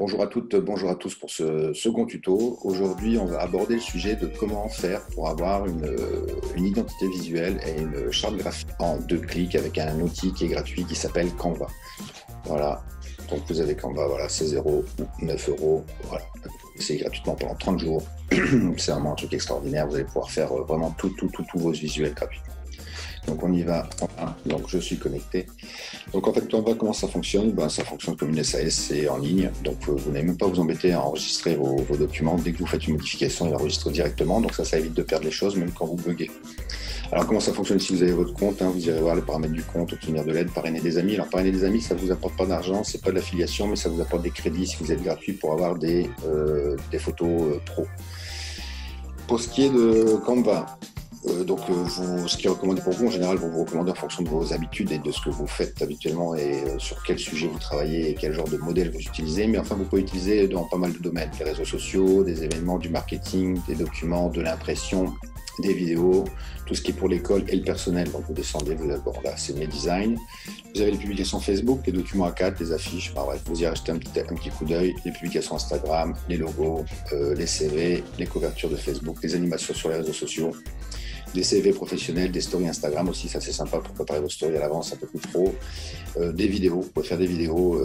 Bonjour à toutes, bonjour à tous pour ce second tuto. Aujourd'hui, on va aborder le sujet de comment faire pour avoir une identité visuelle et une charte graphique en 2 clics avec un outil qui est gratuit qui s'appelle Canva. Voilà, donc vous avez Canva, voilà, c'est 0 ou 9 euros. Voilà. C'est gratuitement pendant 30 jours. C'est vraiment un truc extraordinaire. Vous allez pouvoir faire vraiment tous vos visuels gratuits. Donc on y va. Donc je suis connecté. Donc en fait, Canva, comment ça fonctionne? Ça fonctionne comme une SAS, c'est en ligne. Donc vous n'avez même pas à vous embêter à enregistrer vos documents. Dès que vous faites une modification, il enregistre directement. Donc ça évite de perdre les choses, même quand vous buguez. Alors comment ça fonctionne si vous avez votre compte, vous irez voir les paramètres du compte, obtenir de l'aide, parrainer des amis. Alors parrainer des amis, ça ne vous apporte pas d'argent, c'est pas de l'affiliation, mais ça vous apporte des crédits si vous êtes gratuit pour avoir des photos pro. Pour ce qui est de Canva, ce qui est recommandé pour vous, en général, vous recommandez en fonction de vos habitudes et de ce que vous faites habituellement et sur quel sujet vous travaillez et quel genre de modèle vous utilisez. Mais enfin, vous pouvez utiliser dans pas mal de domaines, les réseaux sociaux, des événements, du marketing, des documents, de l'impression, des vidéos, tout ce qui est pour l'école et le personnel. Donc vous descendez, vous avez, bon, là c'est mes designs. Vous avez les publications Facebook, les documents A4, les affiches, bref, vous y achetez un petit coup d'œil, les publications Instagram, les logos, les CV, les couvertures de Facebook, les animations sur les réseaux sociaux, des CV professionnels, des stories Instagram aussi, ça c'est sympa pour préparer vos stories à l'avance, un peu plus pro, des vidéos, vous pouvez faire des vidéos,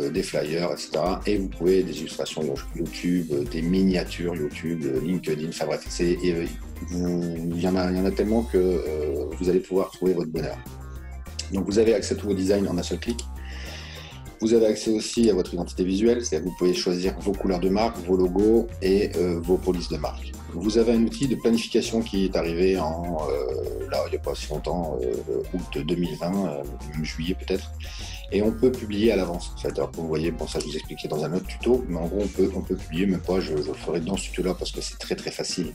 des flyers, etc. Et vous pouvez des illustrations YouTube, des miniatures YouTube, LinkedIn, enfin bref, il y en a tellement que vous allez pouvoir trouver votre bonheur. Donc vous avez accès à tous vos designs en un seul clic. Vous avez accès aussi à votre identité visuelle, c'est-à-dire que vous pouvez choisir vos couleurs de marque, vos logos et vos polices de marque. Vous avez un outil de planification qui est arrivé il n'y a pas si longtemps, août 2020, même juillet peut-être, et on peut publier à l'avance. En fait. Alors vous voyez, bon ça je vous expliquerai dans un autre tuto, mais en gros on peut publier, même pas, je le ferai dans ce tuto-là parce que c'est très facile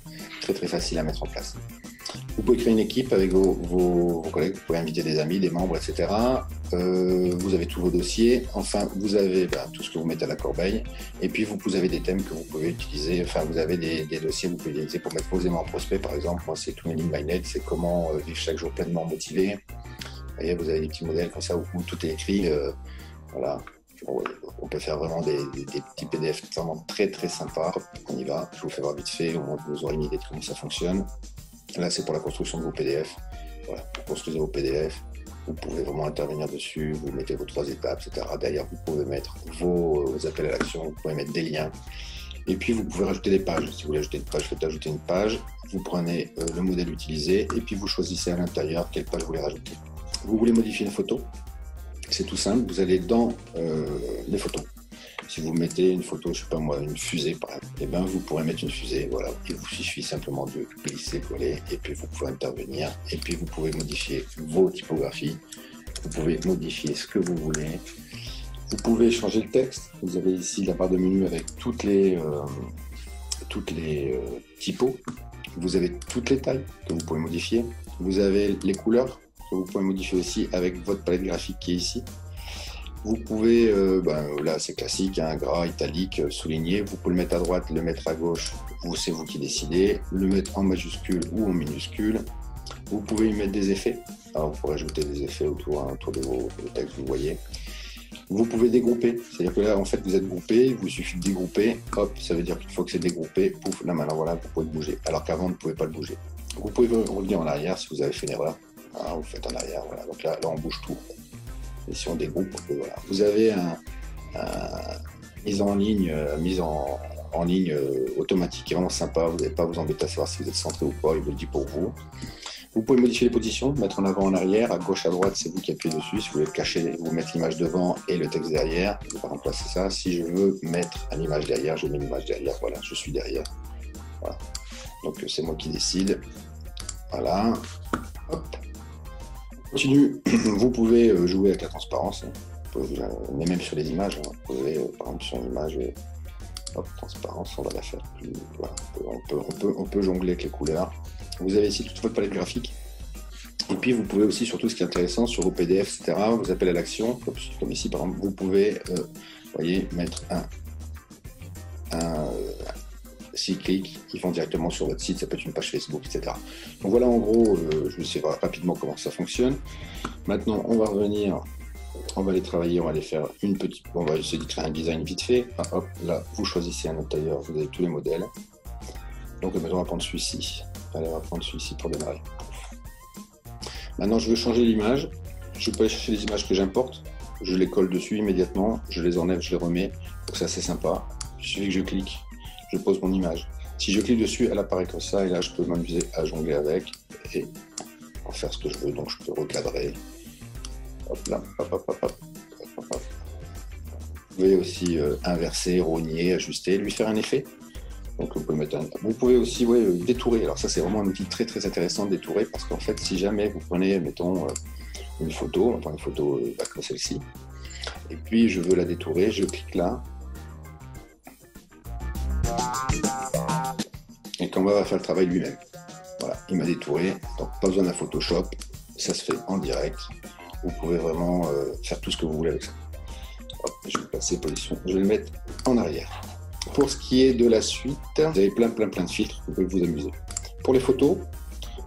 à mettre en place. Vous pouvez créer une équipe avec vos collègues, vous pouvez inviter des amis, des membres, etc. Vous avez tous vos dossiers, enfin vous avez tout ce que vous mettez à la corbeille, et puis vous avez des thèmes que vous pouvez utiliser, enfin vous avez des dossiers que vous pouvez utiliser pour mettre vos aimants en prospect, par exemple, moi c'est Tuning My Net, c'est comment vivre chaque jour pleinement motivé. Vous voyez, vous avez des petits modèles comme ça où tout est écrit, voilà. On peut faire vraiment des petits PDF vraiment très sympas. On y va, je vous fais voir vite fait, au moins vous aurez une idée de comment ça fonctionne. Là, c'est pour la construction de vos PDF. Voilà, pour construire vos PDF, vous pouvez vraiment intervenir dessus, vous mettez vos 3 étapes, etc. Derrière, vous pouvez mettre vos appels à l'action, vous pouvez mettre des liens. Et puis, vous pouvez rajouter des pages. Si vous voulez ajouter une page, faites ajouter une page. Vous prenez le modèle utilisé et puis vous choisissez à l'intérieur quelle page vous voulez rajouter. Vous voulez modifier une photo, c'est tout simple. Vous allez dans les photos. Si vous mettez une photo, je sais pas moi, une fusée par exemple, vous pourrez mettre une fusée, voilà. Il vous suffit simplement de glisser, coller, et puis vous pouvez intervenir, et puis vous pouvez modifier vos typographies, vous pouvez modifier ce que vous voulez, vous pouvez changer le texte. Vous avez ici la barre de menu avec toutes les typos, vous avez toutes les tailles que vous pouvez modifier, vous avez les couleurs que vous pouvez modifier aussi avec votre palette graphique qui est ici. Vous pouvez, là c'est classique, gras, italique, souligné, vous pouvez le mettre à droite, le mettre à gauche, c'est vous qui décidez, le mettre en majuscule ou en minuscule. Vous pouvez y mettre des effets, alors vous pourrez ajouter des effets autour de vos textes, vous voyez. Vous pouvez dégrouper, c'est-à-dire que là en fait vous êtes groupé, il vous suffit de dégrouper, hop, ça veut dire qu'une fois que c'est dégroupé, pouf, là maintenant voilà, vous pouvez le bouger, alors qu'avant vous ne pouvez pas le bouger. Vous pouvez revenir en arrière si vous avez fait une erreur, vous faites en arrière, voilà, donc là on bouge tout. Et si on dégroupe, voilà. Vous avez mise en ligne automatique, qui est vraiment sympa. Vous n'avez pas à vous embêter à savoir si vous êtes centré ou pas, il vous le dit pour vous. Vous pouvez modifier les positions, mettre en avant, en arrière, à gauche, à droite, c'est vous qui appuyez dessus. Si vous voulez cacher, vous mettre l'image devant et le texte derrière, je vais remplacer ça. Si je veux mettre une image derrière, je mets l'image derrière, voilà, je suis derrière. Voilà. Donc c'est moi qui décide. Voilà. Hop. Continue, vous pouvez jouer avec la transparence, mais même sur les images, vous pouvez, par exemple sur une image, hop, transparence, on va la faire plus, voilà, on peut jongler avec les couleurs. Vous avez ici toute votre palette graphique, et puis vous pouvez aussi, surtout ce qui est intéressant, sur vos PDF, etc., vous appelez à l'action, comme ici par exemple, vous pouvez, voyez, mettre 6 clics, ils vont directement sur votre site, ça peut être une page Facebook, etc. Donc voilà en gros, je vous sais rapidement comment ça fonctionne. Maintenant, on va revenir On va les travailler, on va les faire une petite... On va essayer de créer un design vite fait. Ah, hop, là, vous choisissez un autre tailleur, vous avez tous les modèles. Donc, on va prendre celui-ci. Allez, on va prendre celui-ci pour démarrer. Maintenant, je veux changer l'image. Je peux aller chercher les images que j'importe. Je les colle dessus immédiatement. Je les enlève, je les remets. Donc, c'est assez sympa. Il suffit que je clique, je pose mon image. Si je clique dessus, elle apparaît comme ça. Et là, je peux m'amuser à jongler avec et en faire ce que je veux. Donc, je peux recadrer. Hop là, hop, hop, hop, hop, hop, hop. Vous pouvez aussi inverser, rogner, ajuster, lui faire un effet. Donc vous pouvez, vous pouvez aussi détourer. Alors ça, c'est vraiment un outil très très intéressant de détourer, parce qu'en fait, si jamais vous prenez, mettons, une photo, on prend une photo comme celle-ci, et puis je veux la détourer, je clique là, et Canva va faire le travail lui-même. Voilà, il m'a détouré, donc pas besoin d'un Photoshop, ça se fait en direct. Vous pouvez vraiment faire tout ce que vous voulez avec ça. Hop, je vais passer position, je vais le mettre en arrière. Pour ce qui est de la suite, vous avez plein de filtres, vous pouvez vous amuser. Pour les photos,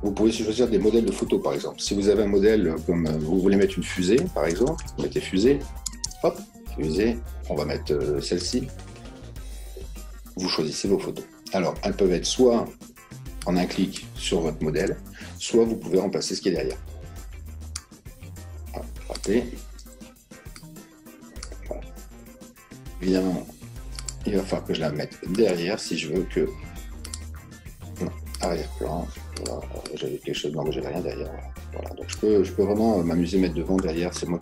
vous pouvez choisir des modèles de photos par exemple. Si vous avez un modèle comme vous voulez mettre une fusée par exemple, vous mettez fusée, hop, fusée, on va mettre celle-ci. Vous choisissez vos photos. Alors, elles peuvent être soit en un clic sur votre modèle, soit vous pouvez remplacer ce qui est derrière. Frappez. Voilà. Évidemment, il va falloir que je la mette derrière si je veux que... Non, arrière-plan. Voilà, j'avais quelque chose, non, mais j'avais rien derrière. Voilà, donc je peux vraiment m'amuser à mettre devant, derrière. C'est moi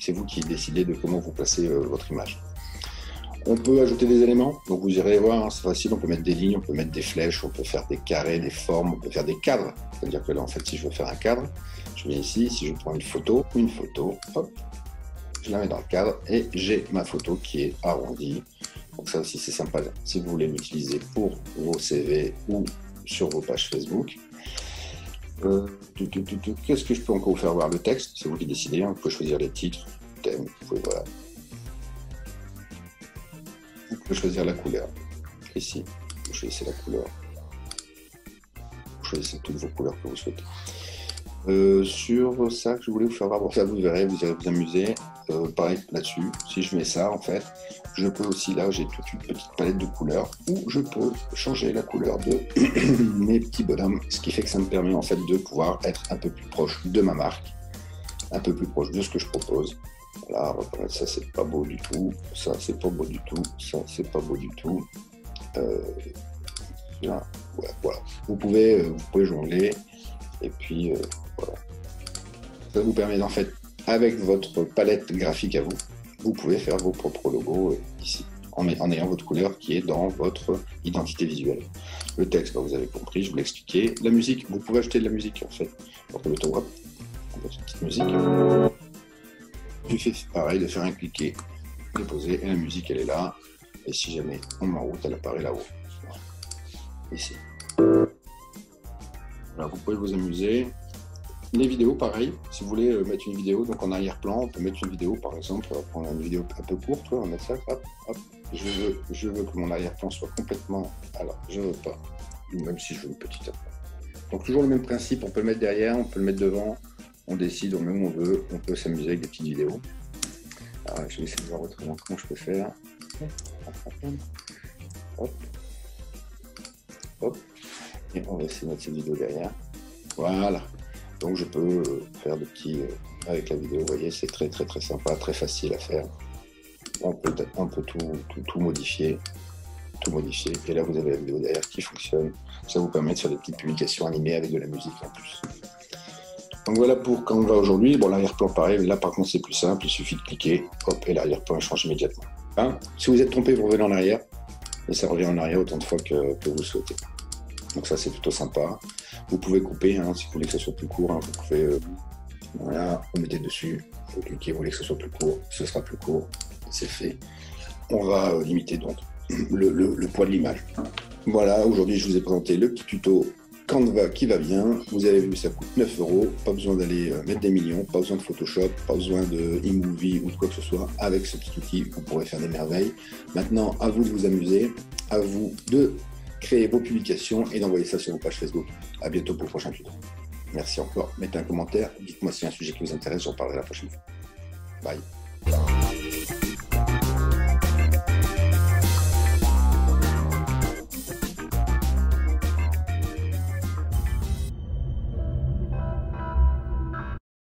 c'est vous qui décidez de comment vous placez votre image. On peut ajouter des éléments, donc vous irez voir, hein, c'est facile, on peut mettre des lignes, on peut mettre des flèches, on peut faire des carrés, des formes, on peut faire des cadres. C'est-à-dire que là, en fait, si je veux faire un cadre, je viens ici, si je prends une photo, hop, je la mets dans le cadre et j'ai ma photo qui est arrondie. Donc ça aussi, c'est sympa si vous voulez l'utiliser pour vos CV ou sur vos pages Facebook. Qu'est-ce que je peux encore vous faire voir? Le texte, c'est vous qui décidez, hein. Vous pouvez choisir les titres, thèmes, vous pouvez, voilà. Vous pouvez choisir la couleur. Ici, vous choisissez la couleur. Vous choisissez toutes vos couleurs que vous souhaitez. Sur ça que je voulais vous faire voir, bon, ça vous verrez, vous irez vous amuser. Pareil là-dessus, si je mets ça en fait, je peux aussi, là j'ai toute une petite palette de couleurs où je peux changer la couleur de mes petits bonhommes, ce qui fait que ça me permet en fait de pouvoir être un peu plus proche de ma marque, un peu plus proche de ce que je propose. Là, ça c'est pas beau du tout, ça c'est pas beau du tout, ça c'est pas beau du tout. Là, ouais, voilà. Vous pouvez jongler et puis voilà. Ça vous permet en fait, avec votre palette graphique à vous, vous pouvez faire vos propres logos ici, en ayant votre couleur qui est dans votre identité visuelle. Le texte, vous avez compris, je vous l'ai expliqué. La musique, vous pouvez ajouter de la musique en fait. Donc le ton, hop, on met une petite musique. Il fait pareil de faire un cliquer, déposer, et la musique elle est là. Et si jamais on met en route, elle apparaît là-haut. Voilà. Ici. Voilà, vous pouvez vous amuser. Les vidéos, pareil, si vous voulez mettre une vidéo, donc en arrière-plan, on peut mettre une vidéo, par exemple, on va prendre une vidéo un peu courte, on va mettre ça, hop, hop, je veux que mon arrière-plan soit complètement, alors, je veux pas, même si je veux une petite. Donc toujours le même principe, on peut le mettre derrière, on peut le mettre devant, on décide, on met où on veut, on peut s'amuser avec des petites vidéos. Alors, je vais essayer de voir autrement comment je peux faire. Hop, hop, et on va essayer de mettre cette vidéo derrière. Voilà. Donc je peux faire des petits avec la vidéo, vous voyez, c'est très sympa, très facile à faire. On peut tout modifier, et là vous avez la vidéo derrière qui fonctionne. Ça vous permet de faire des petites publications animées avec de la musique en plus. Donc voilà pour Canva aujourd'hui. Bon, l'arrière-plan pareil, là par contre c'est plus simple, il suffit de cliquer, hop, et l'arrière-plan change immédiatement. Hein, si vous êtes trompé, vous revenez en arrière, et ça revient en arrière autant de fois que vous le souhaitez. Donc ça c'est plutôt sympa. Vous pouvez couper, hein, si vous voulez que ce soit plus court, hein, vous pouvez, voilà, vous mettez dessus, vous cliquez, vous voulez que ce soit plus court, ce sera plus court, c'est fait. On va limiter donc le poids de l'image. Voilà, aujourd'hui je vous ai présenté le petit tuto Canva qui va bien. Vous avez vu, ça coûte 9 €, pas besoin d'aller mettre des millions, pas besoin de Photoshop, pas besoin de eMovie ou de quoi que ce soit. Avec ce petit outil, vous pourrez faire des merveilles. Maintenant, à vous de vous amuser, à vous de créer vos publications et d'envoyer ça sur vos pages Facebook. À bientôt pour le prochain tuto. Merci encore. Mettez un commentaire. Dites-moi si y a un sujet qui vous intéresse, j'en parlerai la prochaine fois. Bye.